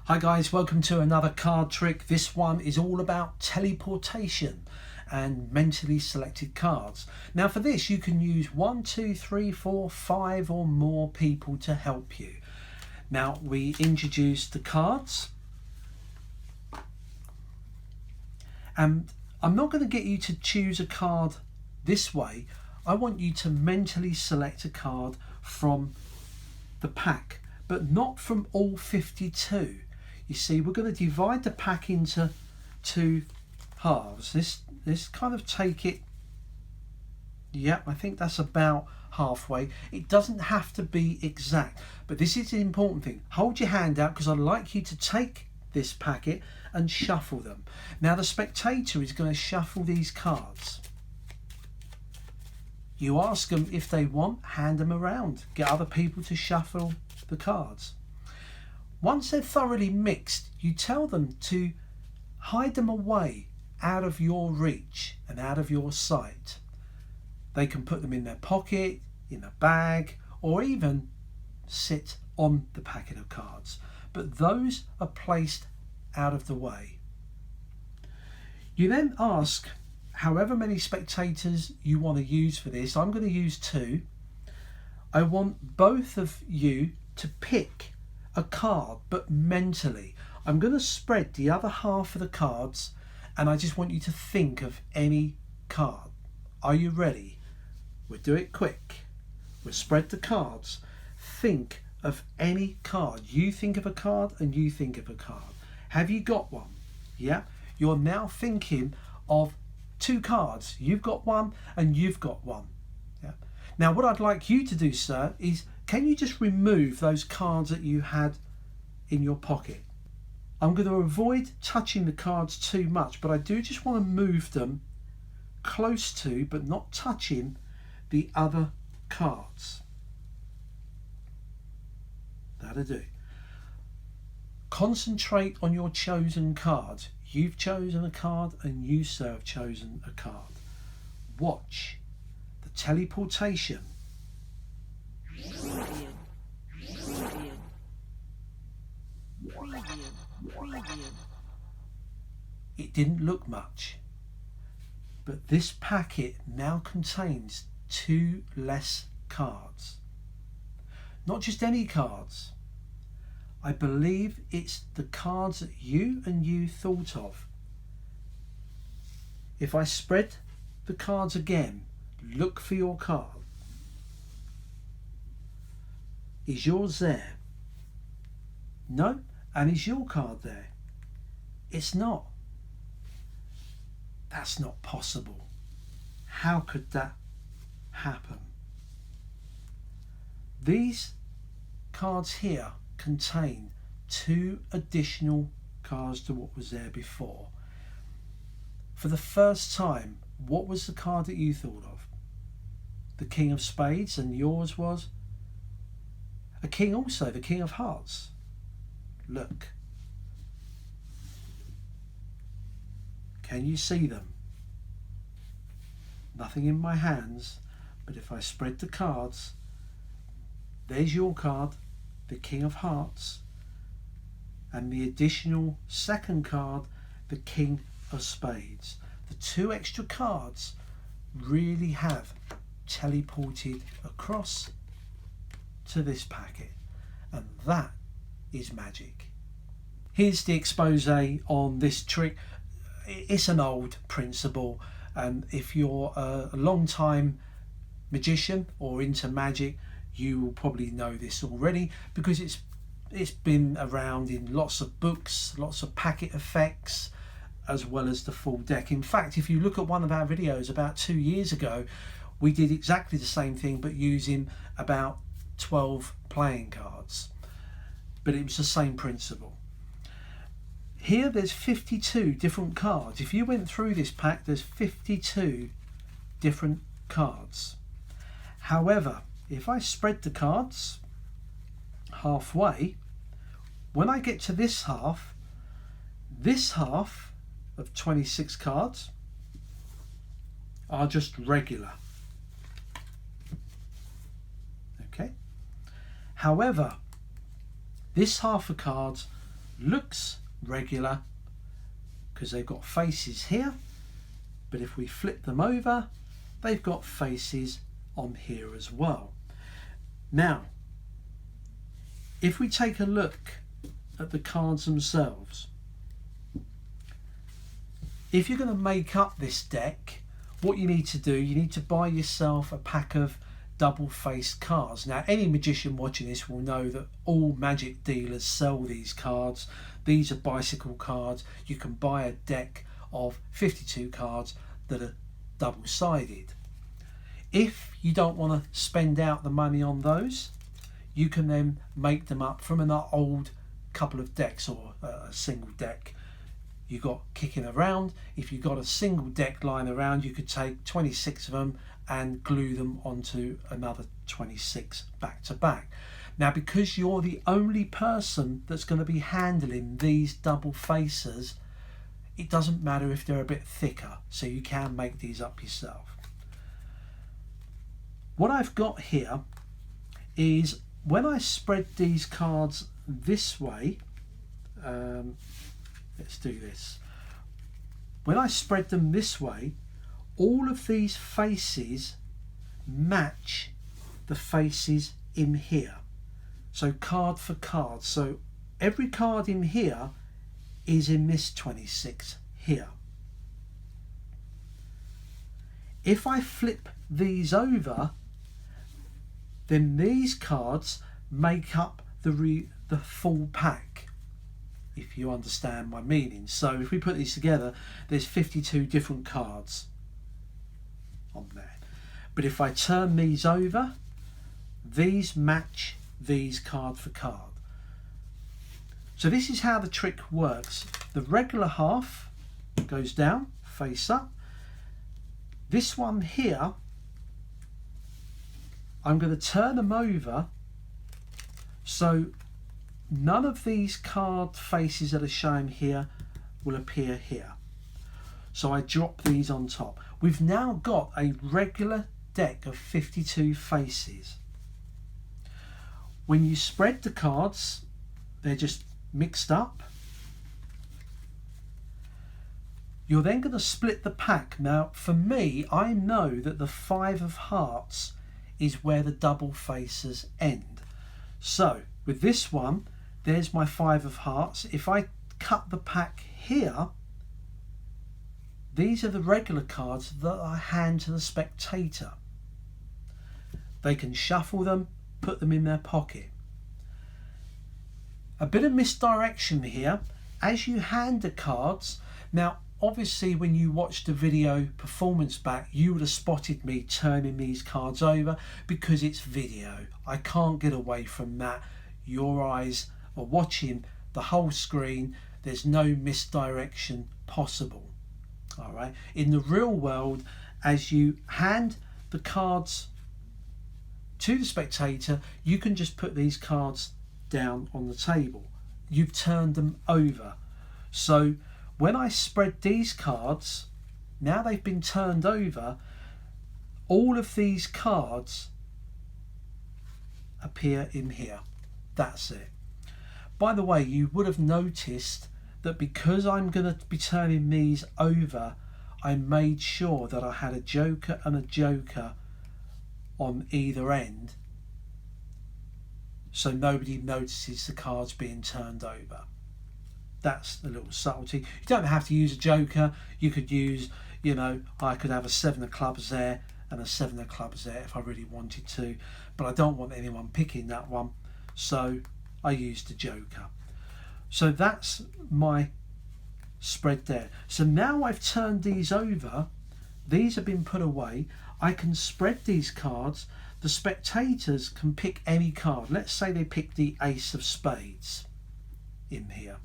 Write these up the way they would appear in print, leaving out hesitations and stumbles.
Hi guys, welcome to another card trick. This one is all about teleportation and mentally selected cards. Now for this you can use 1, 2, 3, 4, 5 or more people to help you. Now we introduce the cards, and I'm not going to get you to choose a card this way. I want you to mentally select a card from the pack, but not from all 52. You see, we're going to divide the pack into two halves. This kind of take it, yep, I think that's about halfway. It doesn't have to be exact, but this is the important thing. Hold your hand out because I'd like you to take this packet and shuffle them. Now the spectator is going to shuffle these cards. You ask them if they want, hand them around, get other people to shuffle the cards. Once they're thoroughly mixed, you tell them to hide them away out of your reach and out of your sight. They can put them in their pocket, in a bag, or even sit on the packet of cards. But those are placed out of the way. You then ask however many spectators you want to use for this. I'm going to use 2. I want both of you to pick a card, but mentally. I'm going to spread the other half of the cards and I just want you to think of any card. Are you ready? We'll do it quick. We'll spread the cards. Think of any card. You think of a card and you think of a card. Have you got one? Yeah? You're now thinking of 2 cards. You've got one and you've got one. Yeah? Now what I'd like you to do, sir, is can you just remove those cards that you had in your pocket? I'm going to avoid touching the cards too much, but I do just want to move them close to, but not touching the other cards. That'll do. Concentrate on your chosen cards. You've chosen a card and you, sir, have chosen a card. Watch the teleportation. Preview. It didn't look much, but this packet now contains 2 less cards. Not just any cards. I believe it's the cards that you and you thought of. If I spread the cards again, look for your card. Is yours there? No? And is your card there? It's not. That's not possible. How could that happen? These cards here contain 2 additional cards to what was there before. For the first time, what was the card that you thought of? The King of Spades, and yours was a king also, the King of Hearts. Look. Can you see them? Nothing in my hands, but if I spread the cards, there's your card, the King of Hearts, and the additional second card, the King of Spades. The 2 extra cards really have teleported across to this packet, and that is magic. Here's the expose on this trick. It's an old principle, and if you're a long time magician or into magic, you will probably know this already because it's been around in lots of books, lots of packet effects, as well as the full deck. In fact, if you look at one of our videos about 2 years ago, we did exactly the same thing but using about 12 playing cards, but it was the same principle. Here there's 52 different cards. If you went through this pack, there's 52 different cards. However, if I spread the cards halfway, when I get to this half of 26 cards are just regular. Okay. However, this half of cards looks regular because they've got faces here, but if we flip them over, they've got faces on here as well. Now, if we take a look at the cards themselves, if you're going to make up this deck, what you need to do, you need to buy yourself a pack of double-faced cards. Now, any magician watching this will know that all magic dealers sell these cards. These are bicycle cards. You can buy a deck of 52 cards that are double-sided. If you don't want to spend out the money on those, you can then make them up from an old couple of decks or a single deck you got kicking around. If you got a single deck lying around, you could take 26 of them and glue them onto another 26 back to back. Now, because you're the only person that's going to be handling these double faces, it doesn't matter if they're a bit thicker, so you can make these up yourself. What I've got here is, when I spread these cards this way, let's do this. When I spread them this way, all of these faces match the faces in here. So card for card. So every card in here is in this 26 here. If I flip these over, then these cards make up the full pack, if you understand my meaning. So if we put these together, there's 52 different cards on there. But if I turn these over, these match these card for card. So this is how the trick works. The regular half goes down, face up. This one here, I'm going to turn them over so none of these card faces that are shown here will appear here. So I drop these on top. We've now got a regular deck of 52 faces. When you spread the cards, they're just mixed up. You're then going to split the pack. Now, for me, I know that the 5 of hearts is where the double faces end. So with this one, there's my 5 of hearts. If I cut the pack here, these are the regular cards that I hand to the spectator. They can shuffle them, put them in their pocket. A bit of misdirection here. As you hand the cards, now obviously when you watched the video performance back, you would have spotted me turning these cards over because it's video. I can't get away from that. Your eyes are watching the whole screen. There's no misdirection possible. All right. In the real world, as you hand the cards to the spectator, you can just put these cards down on the table. You've turned them over. So when I spread these cards, now they've been turned over, all of these cards appear in here. That's it. By the way, you would have noticed that because I'm going to be turning these over, I made sure that I had a joker and a joker on either end, so nobody notices the cards being turned over. That's a little subtlety. You don't have to use a joker. You could use, I could have a 7 of clubs there and a 7 of clubs there if I really wanted to, but I don't want anyone picking that one, so I used the joker. So that's my spread there. So now I've turned these over, these have been put away, I can spread these cards. The spectators can pick any card. Let's say they pick the Ace of Spades in here.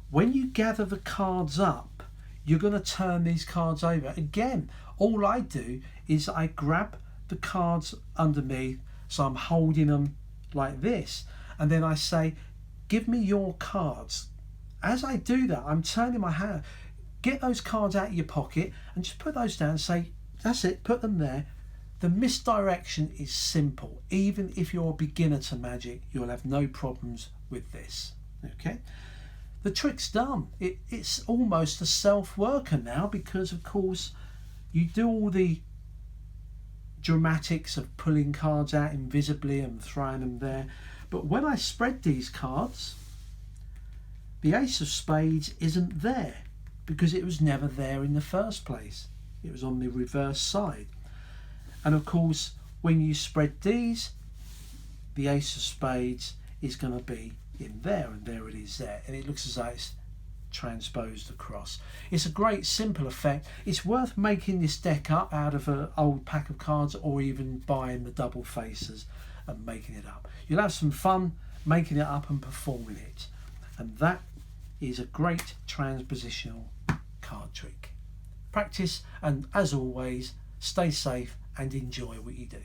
When you gather the cards up, you're going to turn these cards over. Again, all I do is I grab the cards underneath, so I'm holding them like this, and then I say, give me your cards. As I do that, I'm turning my hand. Get those cards out of your pocket and just put those down and say, that's it, put them there. The misdirection is simple. Even if you're a beginner to magic, you'll have no problems with this. Okay, the trick's done. It's almost a self-worker now, because of course you do all the dramatics of pulling cards out invisibly and throwing them there, but when I spread these cards, the ace of spades isn't there, because it was never there in the first place. It was on the reverse side. And of course, when you spread these, the ace of spades is going to be in there, and there it is there, and it looks as though it's transposed across. It's a great simple effect. It's worth making this deck up out of an old pack of cards, or even buying the double faces and making it up. You'll have some fun making it up and performing it, and that is a great transpositional card trick. Practice, and as always, stay safe and enjoy what you do.